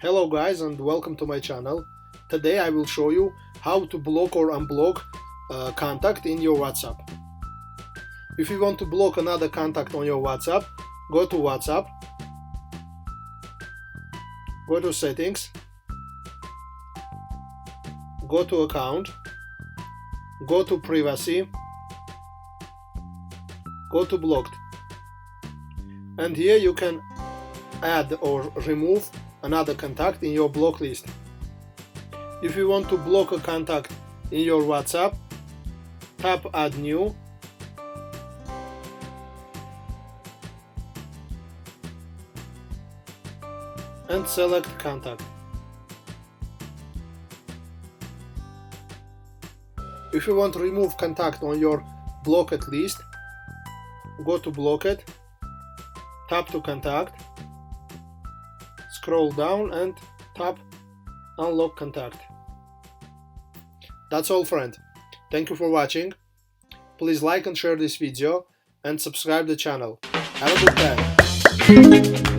Hello guys, and welcome to my channel. Today I will show you how to block or unblock a contact in your WhatsApp. If you want to block another contact on your WhatsApp, go to WhatsApp, go to settings, go to account, go to privacy, go to blocked, and here you can add or remove another contact in your block list. If you want to block a contact in your WhatsApp, tap add new, and select contact. If you want to remove contact on your blocked list, go to blocked, tap to contact, scroll down and tap unlock contact. That's all, friend. Thank you for watching. Please like and share this video and subscribe the channel. Have a good time.